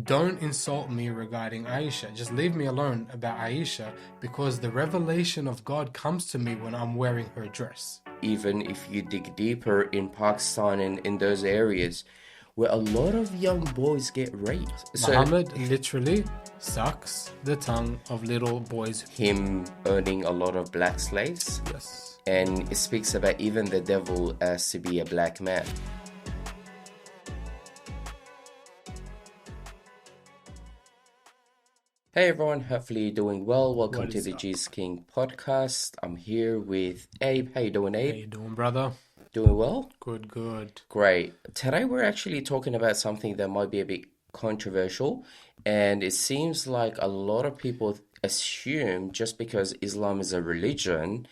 don't insult me regarding Aisha. Just leave me alone about Aisha, because the revelation of God comes to me when I'm wearing her dress. Even if you dig deeper in Pakistan and in those areas where a lot of young boys get raped. So Muhammad literally sucks the tongue of little boys. him owning a lot of black slaves, Yes. and it speaks about even the devil as to be a black man. Hey everyone, hopefully you're doing well. Welcome What to is the up? G's King podcast. I'm here with Abe. How you doing, How Abe? you doing, brother? Doing well? Good, good. Great. Today we're actually talking about something that might be a bit controversial, and it seems like a lot of people assume just because Islam is a religion,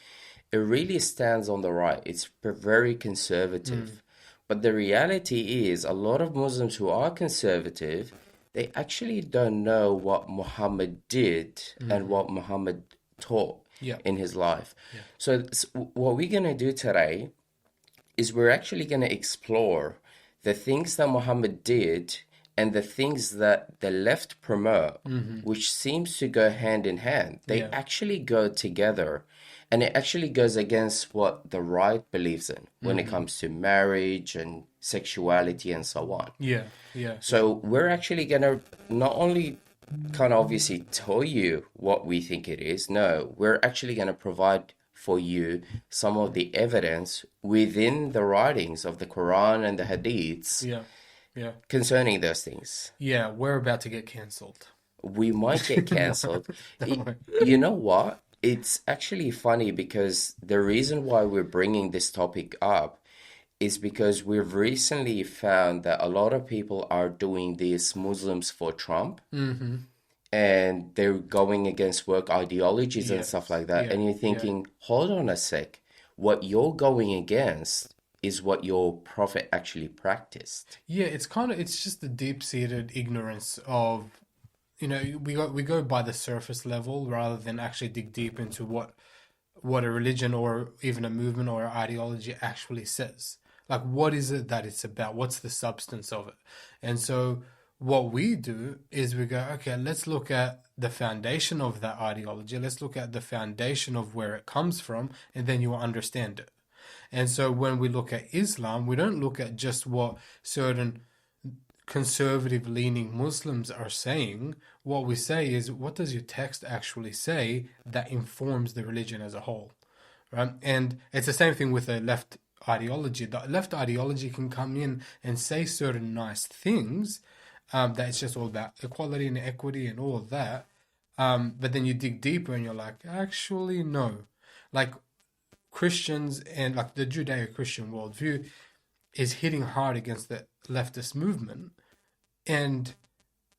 it really stands on the right. It's very conservative. But the reality is, a lot of Muslims who are conservative, they actually don't know what Muhammad did and what Muhammad taught Yeah. in his life. Yeah. So, what we're going to do today is we're actually going to explore the things that Muhammad did and the things that the left promote, which seems to go hand in hand. They Yeah. actually go together, and it actually goes against what the right believes in when it comes to marriage and sexuality and so on. Yeah. Yeah. So we're actually going to not only kind of obviously tell you what we think it is, no, we're actually going to provide for you some of the evidence within the writings of the Quran and the Hadiths Yeah. Yeah. concerning those things. Yeah. We're about to get cancelled. We might get cancelled. Don't worry. You know what? It's actually funny because the reason why we're bringing this topic up is because we've recently found that a lot of people are doing this Muslims for Trump, and they're going against work ideologies and stuff like that. Yeah. And you're Yeah. thinking, hold on a sec, what you're going against is what your prophet actually practiced. Yeah, it's just the deep-seated ignorance of, we go by the surface level rather than actually dig deep into what a religion or even a movement or ideology actually says. Like, what is it that it's about? What's the substance of it? And so what we do is we go, okay, let's look at the foundation of that ideology. Let's look at the foundation of where it comes from, and then you will understand it. And so when we look at Islam, we don't look at just what certain conservative leaning Muslims are saying. What we say is, what does your text actually say that informs the religion as a whole, right? And it's the same thing with the left ideology. The left ideology can come in and say certain nice things, that it's just all about equality and equity and all of that. But then you dig deeper and you're like, actually, no. Like, Christians and like the Judeo-Christian worldview is hitting hard against the leftist movement. And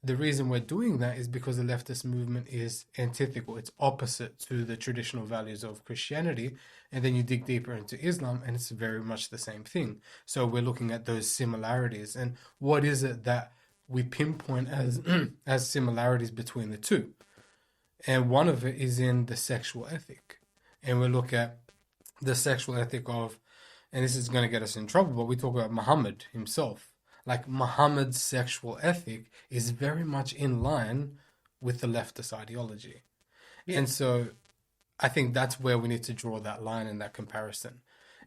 the reason we're doing that is because the leftist movement is antithetical. It's opposite to the traditional values of Christianity. And then you dig deeper into Islam and it's very much the same thing. So we're looking at those similarities. And what is it that we pinpoint as as similarities between the two? And one of it is in the sexual ethic. And we look at the sexual ethic of, and this is going to get us in trouble, but we talk about Muhammad himself. Like, Muhammad's sexual ethic is very much in line with the leftist ideology. Yeah. And so I think that's where we need to draw that line and that comparison.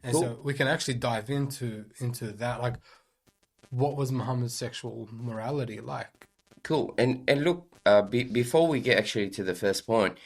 And Cool. so we can actually dive into that. Like, what was Muhammad's sexual morality like? Cool. And look, before we get actually to the first point,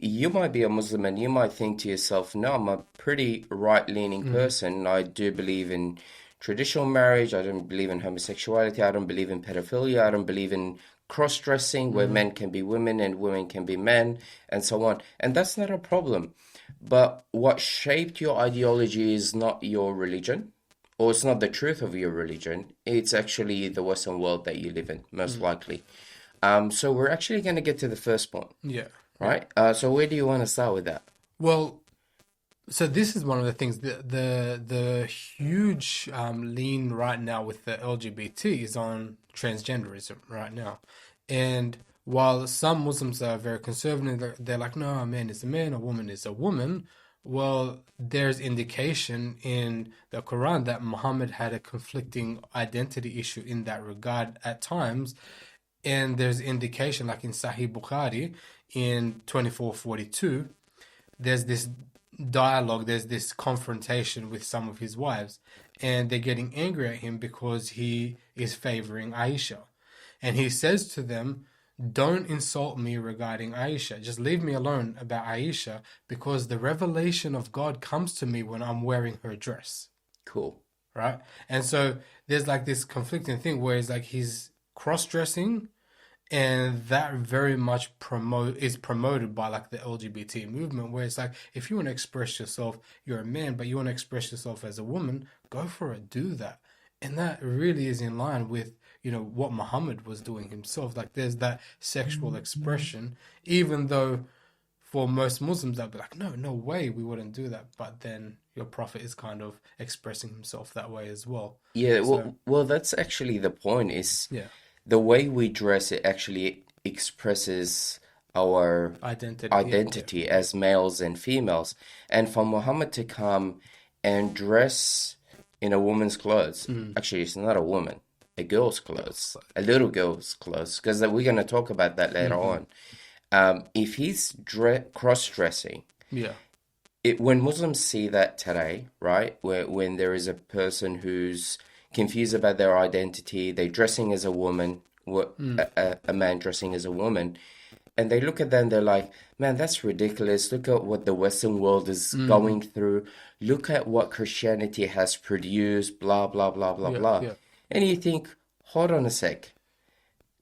you might be a Muslim and you might think to yourself, no, I'm a pretty right-leaning person. I do believe in traditional marriage. I don't believe in homosexuality. I don't believe in pedophilia. I don't believe in cross-dressing where men can be women and women can be men and so on. And that's not a problem. But what shaped your ideology is not your religion, or it's not the truth of your religion. It's actually the Western world that you live in, most likely. So we're actually going to get to the first point. Yeah. Right. So where do you want to start with that? Well, so this is one of the things, the huge lean right now with the LGBT is on transgenderism right now. And while some Muslims are very conservative, they're like, no, a man is a man, a woman is a woman. Well, there's indication in the Quran that Muhammad had a conflicting identity issue in that regard at times. And there's indication, like in Sahih Bukhari in 2442, there's this dialogue, there's this confrontation with some of his wives, and they're getting angry at him because he is favoring Aisha. And he says to them, don't insult me regarding Aisha. Just leave me alone about Aisha because the revelation of God comes to me when I'm wearing her dress. Cool. Right? And so there's like this conflicting thing where it's like he's cross dressing, and that very much is promoted by like the LGBT movement, where it's like if you want to express yourself, you're a man, but you want to express yourself as a woman, go for it, do that. And that really is in line with, what Muhammad was doing himself. Like there's that sexual expression, even though for most Muslims they'll be like, no, no way, we wouldn't do that. But then your prophet is kind of expressing himself that way as well. Yeah, So well, that's actually the point is yeah, the way we dress, it actually expresses our identity. Yeah, yeah. identity as males and females. And for Muhammad to come and dress in a woman's clothes, actually, it's not a woman, a girl's clothes, a little girl's clothes, because we're going to talk about that later on. If he's cross-dressing, Yeah. when Muslims see that today, right, when there is a person who's confused about their identity, they're dressing as a woman, a man dressing as a woman, and they look at them, they're like, man, that's ridiculous. Look at what the Western world is going through. Look at what Christianity has produced, blah, blah, blah, blah, Yeah, blah. yeah, And you think, hold on a sec.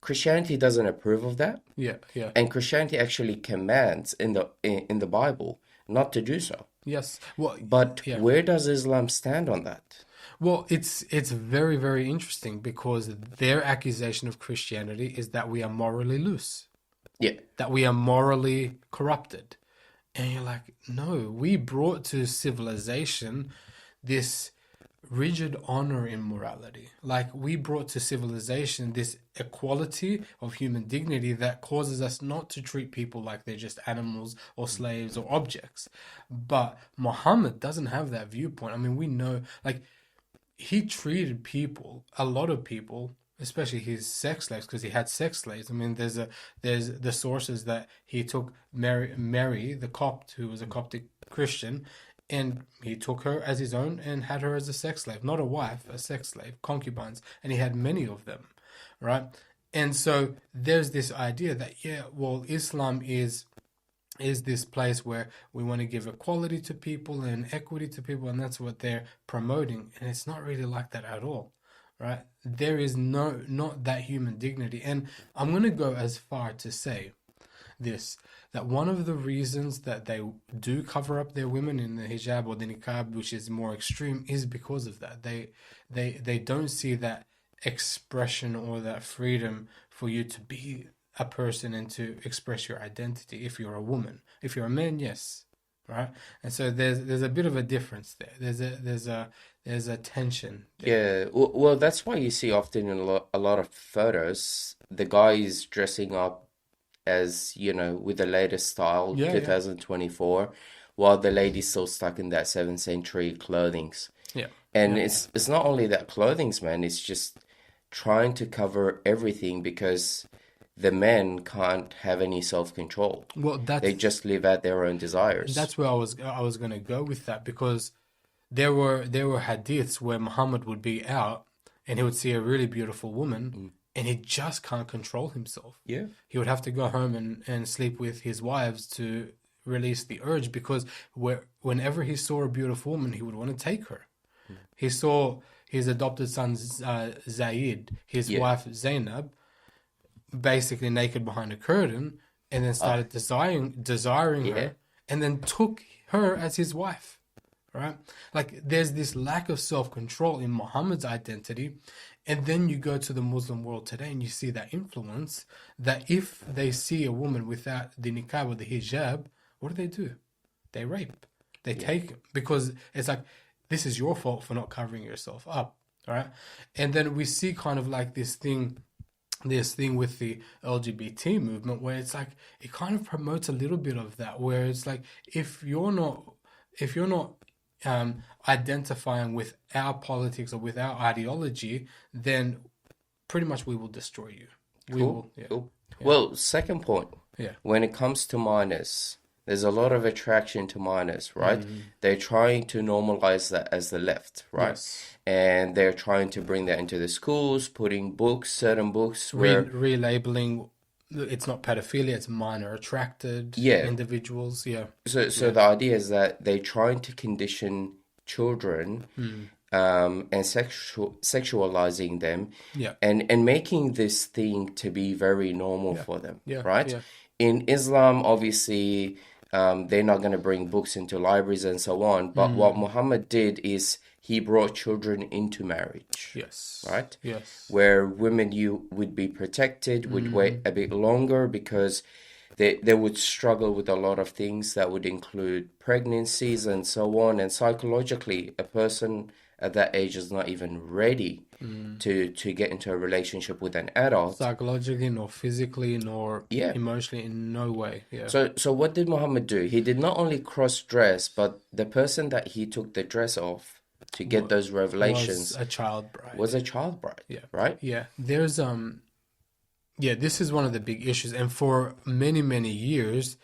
Christianity doesn't approve of that, yeah, yeah. and Christianity actually commands in the Bible not to do so. Yes. Well, But yeah. where does Islam stand on that? Well, it's very, very interesting because their accusation of Christianity is that we are morally loose, Yeah, that we are morally corrupted. And you're like, no, we brought to civilization this rigid honor in morality. Like we brought to civilization this equality of human dignity that causes us not to treat people like they're just animals or slaves or objects. But Muhammad doesn't have that viewpoint. I mean, we know, like, he treated people, a lot of people, especially his sex slaves, because he had sex slaves. I mean, there's the sources that he took Mary, the Copt, who was a Coptic Christian, and he took her as his own and had her as a sex slave, not a wife, a sex slave, concubines, and he had many of them, right? And so there's this idea that yeah, well, Islam is this place where we want to give equality to people and equity to people, and that's what they're promoting. And it's not really like that at all, right? There is not that human dignity. And I'm going to go as far to say this, that one of the reasons that they do cover up their women in the hijab or the niqab, which is more extreme, is because of that. They don't see that expression or that freedom for you to be a person and to express your identity if you're a woman. If you're a man, yes, right? And so there's a bit of a difference there. There's a tension there. yeah. Well, that's why you see often in a lot of photos, the guy is dressing up as, with the latest style, Yeah, yeah, 2024, while the lady's still stuck in that 7th century clothings. yeah, And yeah. it's not only that clothings, man, it's just trying to cover everything because the men can't have any self-control. Well, They just live out their own desires. that's where I was gonna go with that, because there were hadiths where Muhammad would be out and he would see a really beautiful woman and he just can't control himself. Yeah. He would have to go home and sleep with his wives to release the urge, because whenever he saw a beautiful woman, he would want to take her. He saw his adopted son Zaid, his Yeah. wife Zainab, basically naked behind a curtain, and then started desiring Yeah. her, and then took her as his wife. Right? Like there's this lack of self-control in Muhammad's identity, and then you go to the Muslim world today and you see that influence, that if they see a woman without the niqab or the hijab, what do? They rape. They take, because it's like, this is your fault for not covering yourself up, right? And then we see kind of like this thing with the LGBT movement where it's like it kind of promotes a little bit of that, where it's like if you're not identifying with our politics or with our ideology, then pretty much we will destroy you. We Cool, will. Yeah. cool. Yeah. Well, second point, Yeah. when it comes to minors, there's a lot of attraction to minors, right? Mm. They're trying to normalize that as the left, right? Yes. And they're trying to bring that into the schools, putting books, certain books where, Relabeling, it's not pedophilia, it's minor attracted yeah. individuals. Yeah. So Yeah. the idea is that they're trying to condition children Mm. and sexualizing them Yeah. and making this thing to be very normal Yeah. for them, Yeah. right? Yeah. In Islam, obviously, they're not going to bring books into libraries and so on. But what Mm. Muhammad did is he brought children into marriage, Yes. right? Yes. Where women you would be protected, would wait Mm. a bit longer because they would struggle with a lot of things that would include pregnancies and so on. And psychologically, a person at that age is not even ready Mm. to get into a relationship with an adult. Psychologically, nor physically, nor Yeah. emotionally, in no way. Yeah. So what did Muhammad do? He did not only cross-dress, but the person that he took the dress off to get those Was revelations a child bride. was a child bride, Yeah. right? Yeah. There's yeah, this is one of the big issues, and for many, many years,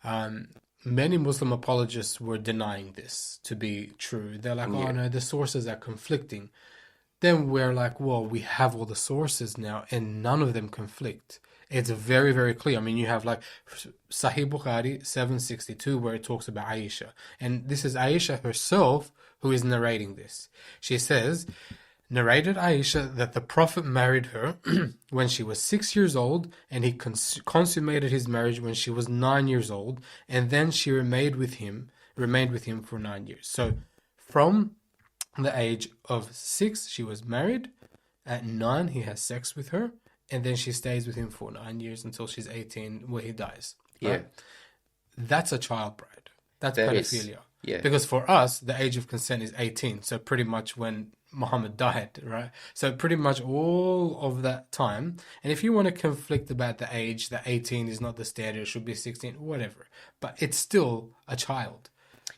um, many Muslim apologists were denying this to be true. They're like, oh Yeah. no, the sources are conflicting. Then we're like, well, we have all the sources now, and none of them conflict. It's very, very clear. I mean, you have like Sahih Bukhari 762, where it talks about Aisha. And this is Aisha herself who is narrating this. She says, narrated Aisha that the Prophet married her when she was 6 years old, and he consummated his marriage when she was 9 years old, and then she remained with him for 9 years. So from the age of 6, she was married. At 9, he has sex with her, and then she stays with him for 9 years until she's 18, where he dies. Yeah. Right? That's a child bride. That's That is. pedophilia. Yeah. Because for us, the age of consent is 18. So pretty much when Muhammad died, right? So pretty much all of that time. And if you want to conflict about the age, that 18 is not the standard, it should be 16, whatever. But it's still a child,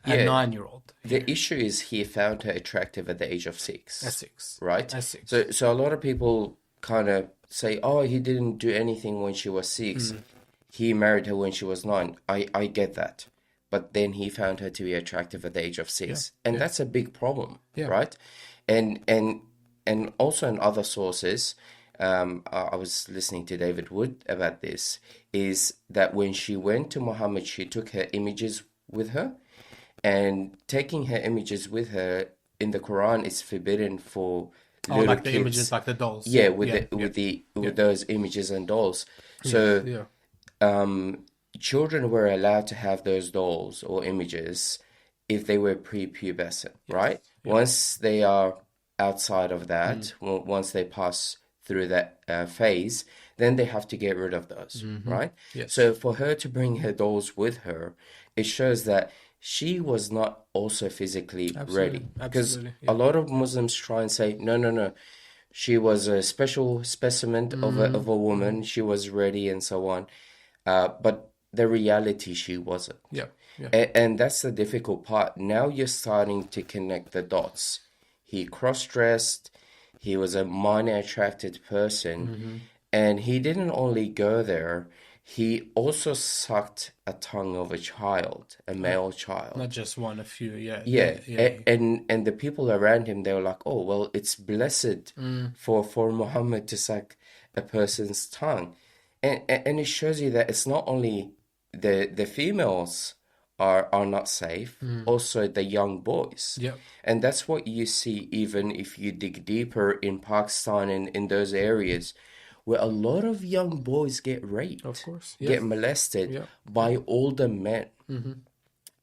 a Yeah. 9-year-old. The issue is he found her attractive at the age of 6. At 6. Right? At 6. So a lot of people kind of say, oh, he didn't do anything when she was 6. He married her when she was 9. I get that. But then he found her to be attractive at the age of 6. And that's a big problem, Yeah. right? And also in other sources, I was listening to David Wood about this, is that when she went to Muhammad, she took her images with her. And taking her images with her in the Quran is forbidden for Oh, little like the kids. images, like the dolls. Yeah, with Yeah. those images and dolls. Yes, So yeah. children were allowed to have those dolls or images if they were prepubescent, right? Yeah. Once they are outside of that, once they pass through that phase, then they have to get rid of those, right? Yes. So for her to bring her dolls with her, it shows that she was not also physically ready. Because Absolutely. a lot of Muslims try and say, no, no, no. She was a special specimen of a woman. She was ready and so on. But the reality, she wasn't. Yeah. Yeah. And that's the difficult part. Now you're starting to connect the dots. He cross-dressed. He was a minor attracted person. And he didn't only go there. He also sucked a tongue of a child, a male child. Not just one, a few. Yeah. Yeah, Yeah. and the people around him, they were like, oh, well, it's blessed for Muhammad to suck a person's tongue. And it shows you that it's not only the females are not safe, also the young boys. Yep. And that's what you see even if you dig deeper in Pakistan and in those areas where a lot of young boys get raped, Of course. get Yes. molested Yeah. by older men.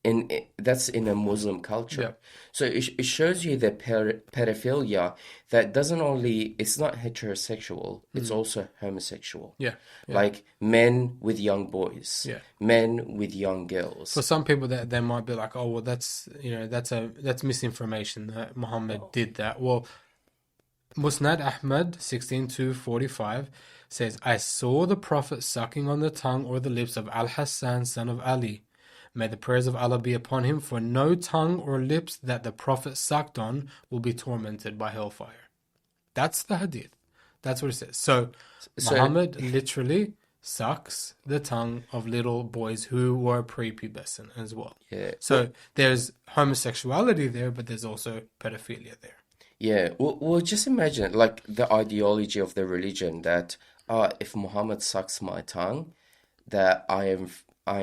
And that's in a Muslim culture. Yeah. So it shows you the pedophilia that doesn't only, it's not heterosexual, it's also homosexual. Yeah. Yeah. Like men with young boys, Yeah. men with young girls. For some people, that they might be like, oh well, that's misinformation that Muhammad did that. Well, Musnad Ahmad 16:245 says, I saw the Prophet sucking on the tongue or the lips of Al-Hassan, son of Ali. May the prayers of Allah be upon him, for no tongue or lips that the Prophet sucked on will be tormented by hellfire. That's the hadith. That's what it says. So So Muhammad literally sucks the tongue of little boys who were prepubescent as well. yeah, So there's homosexuality there, but there's also pedophilia there. yeah. Well, just imagine like the ideology of the religion that if Muhammad sucks my tongue, that I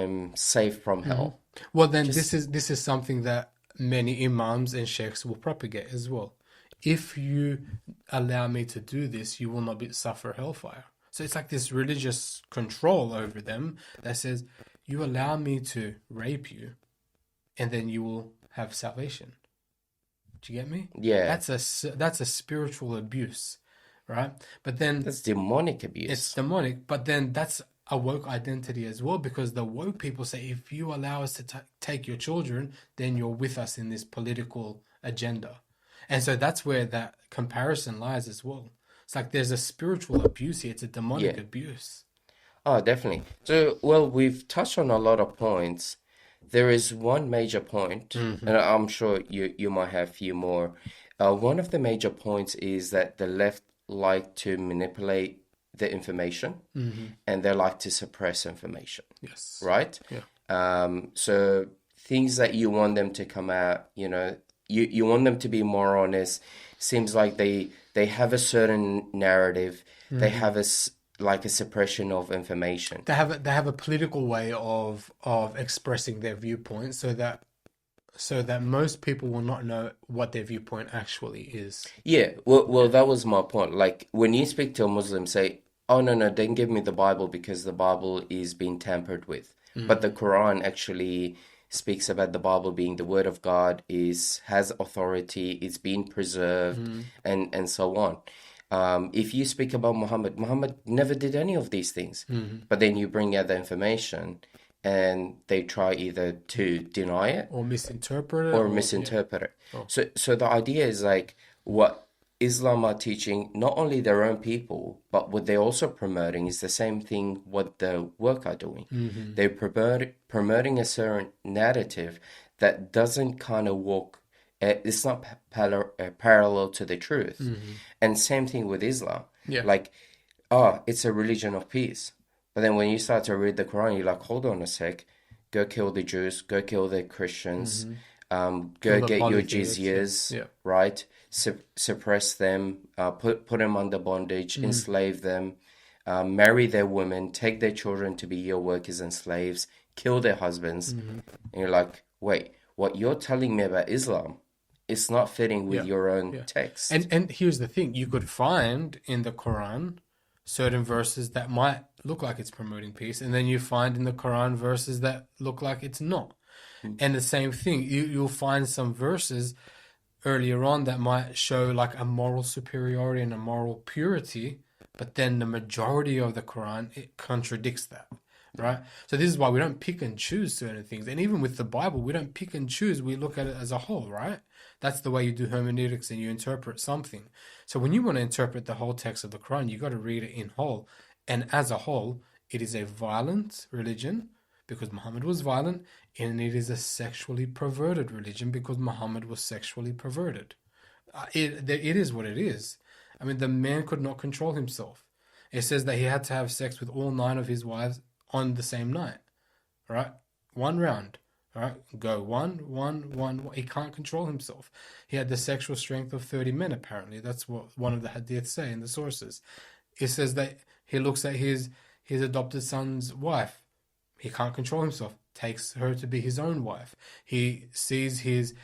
am safe from hell. Well, then Just this is something that many imams and sheikhs will propagate as well. If you allow me to do this, you will not suffer hellfire. So it's like this religious control over them that says, you allow me to rape you, and then you will have salvation. Do you get me? yeah, That's a spiritual abuse, right? But then that's demonic it's abuse. demonic, but then that's a woke identity as well, because the woke people say if you allow us to take your children, then you're with us in this political agenda. And so that's where that comparison lies as well. It's like there's a spiritual abuse here, it's a demonic Yeah. abuse. Oh, definitely. So, well, we've touched on a lot of points. There is one major point, Hmm. and I'm sure you might have a few more. One of the major points is that the left like to manipulate the information Hmm. and they like to suppress information, Yes. right? Yeah. So things that you want them to come out, you want them to be more honest. Seems like they have a certain narrative. They Hmm. have like a suppression of information. They have a political way of expressing their viewpoint, so that most people will not know what their viewpoint actually is. Yeah, well, Yeah. that was my point. Like when you speak to a Muslim, say, "Oh no, no, don't give me the Bible because the Bible is being tampered with." But the Hmm. Quran actually speaks about the Bible being the word of God, is has authority, it's been preserved, Hmm. and so on. If you speak about Muhammad, Muhammad never did any of these things, Hmm. but then you bring out the information, and they try either to deny it Or misinterpret it, or or yeah. misinterpret it. Oh. So the idea is like what Islam are teaching not only their own people, but what they're also promoting is the same thing what the work are doing. Hmm. They're promoting a certain narrative that doesn't kind of walk. It's not parallel to the truth. Hmm. And same thing with Islam. Yeah. Like, it's a religion of peace. But then when you start to read the Quran, you're like, hold on a sec, go kill the Jews, go kill the Christians, Hmm. Kill go the get your polytheists. Yeah. jizyas, Yeah. right? Suppress them, put them under bondage, Mm. enslave them, marry their women, take their children to be your workers and slaves, kill their husbands. Hmm. And you're like, wait, what you're telling me about Islam, it's not fitting with Yeah. your own Yeah. text. And here's the thing, you could find in the Quran certain verses that might look like it's promoting peace, and then you find in the Quran verses that look like it's not. And the same thing, you'll find some verses earlier on that might show like a moral superiority and a moral purity, but then the majority of the Quran, it contradicts that, right? So this is why we don't pick and choose certain things. And even with the Bible, we don't pick and choose. We look at it as a whole, right? That's the way you do hermeneutics and you interpret something. So when you want to interpret the whole text of the Quran, you got to read it in whole. And as a whole, it is a violent religion because Muhammad was violent, and it is a sexually perverted religion because Muhammad was sexually perverted. It is what it is. I mean, the man could not control himself. It says that he had to have sex with all nine of his wives on the same night, right? One round, right? Go one. He can't control himself. He had the sexual strength of 30 men, apparently. That's what one of the hadiths say in the sources. It says that he looks at his adopted son's wife. He can't control himself. Takes her to be his own wife. He sees his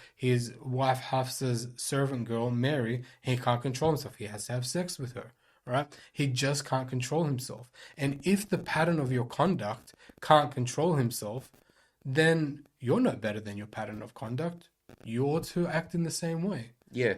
wife Hafsa's servant girl Mary. He can't control himself. He has to have sex with her. Right? He just can't control himself. And if the pattern of your conduct can't control himself, then you're no better than your pattern of conduct. You ought to act in the same way. Yeah.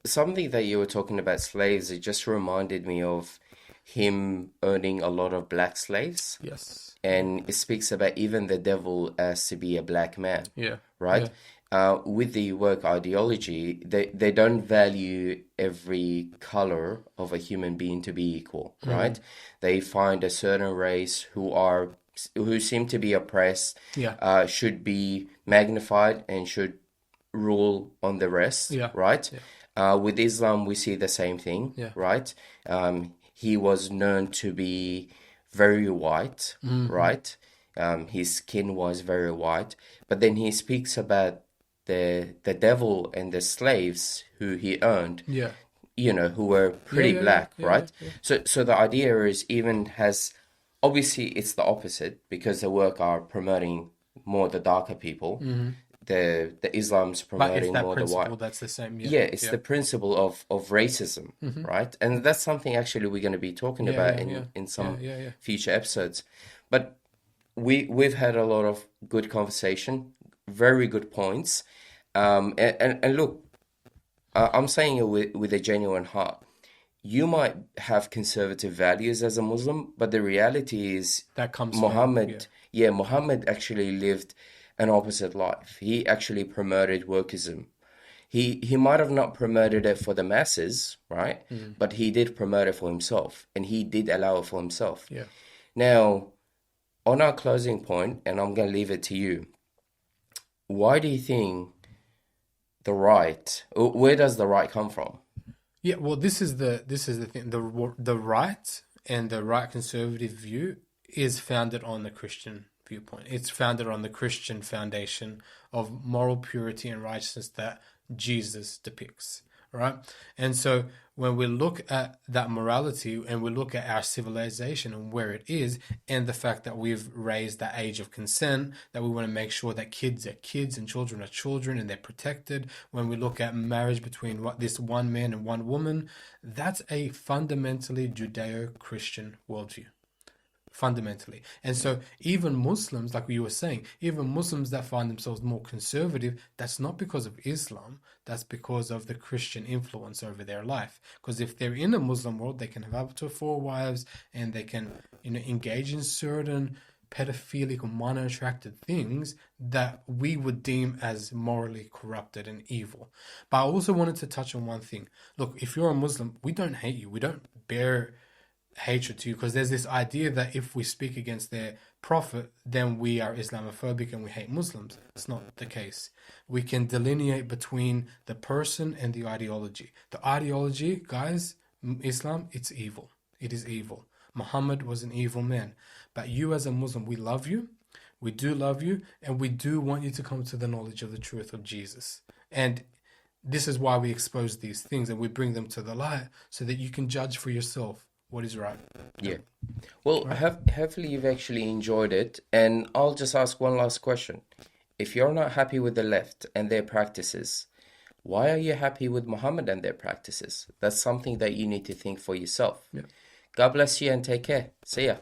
Something that you were talking about slaves, it just reminded me of him owning a lot of black slaves. Yes. Yeah. And it speaks about even the devil as to be a black man, Yeah. right? Yeah. With the work ideology, they don't value every color of a human being to be equal, Mm. right? They find a certain race who seem to be oppressed, Yeah. should be magnified and should rule on the rest, Yeah. right? Yeah. With Islam, we see the same thing, Yeah. right? He was known to be very white, Hmm. right? His skin was very white, but then he speaks about the devil and the slaves who he owned, Yeah. who were Yeah. pretty Yeah. Yeah. black, Yeah. Yeah. right? Yeah. So the idea is even has obviously it's the opposite because the work are promoting more the darker people. Hmm. The Islam's But it's promoting that more the white. principle that's the same. Yeah. Yeah, it's Yeah. the principle of racism, Hmm. right? And that's something actually we're going to be talking Yeah. about Yeah. Yeah. in Yeah. some Yeah. Yeah. future episodes. But we've had a lot of good conversation, very good points. And look, I'm saying it with a genuine heart. You might have conservative values as a Muslim, but the reality is That comes from, yeah. Muhammad, yeah, Muhammad actually lived an opposite life. He actually promoted wokeism. He might have not promoted it for the masses, right? Mm. But he did promote it for himself, and he did allow it for himself. Yeah. Now, on our closing point, and I'm going to leave it to you. Why do you think where does the right come from? Yeah, well, this is the thing. The right and the right conservative view is founded on the Christian viewpoint. It's founded on the Christian foundation of moral purity and righteousness that Jesus depicts, right? And so when we look at that morality and we look at our civilization and where it is, and the fact that we've raised that age of consent, that we want to make sure that kids are kids and children are children and they're protected. When we look at marriage between this one man and one woman, that's a fundamentally Judeo-Christian worldview. Fundamentally. And so even Muslims, like you were saying, even Muslims that find themselves more conservative, that's not because of Islam, that's because of the Christian influence over their life. Because if they're in a Muslim world, they can have up to 4 wives and they can, engage in certain pedophilic or minor attracted things that we would deem as morally corrupted and evil. But I also wanted to touch on one thing. Look, if you're a Muslim, we don't hate you. We don't bear hatred to you, because there's this idea that if we speak against their prophet, then we are Islamophobic and we hate Muslims. It's not the case. We can delineate between the person and the ideology. The ideology, guys, Islam, it's evil. It is evil. Muhammad was an evil man. But you as a Muslim, we love you. We do love you, and we do want you to come to the knowledge of the truth of Jesus. And this is why we expose these things and we bring them to the light so that you can judge for yourself what is right. Yeah. Well, Right? hopefully you've actually enjoyed it. And I'll just ask one last question. If you're not happy with the left and their practices, why are you happy with Muhammad and their practices? That's something that you need to think for yourself. Yeah. God bless you and take care. See ya.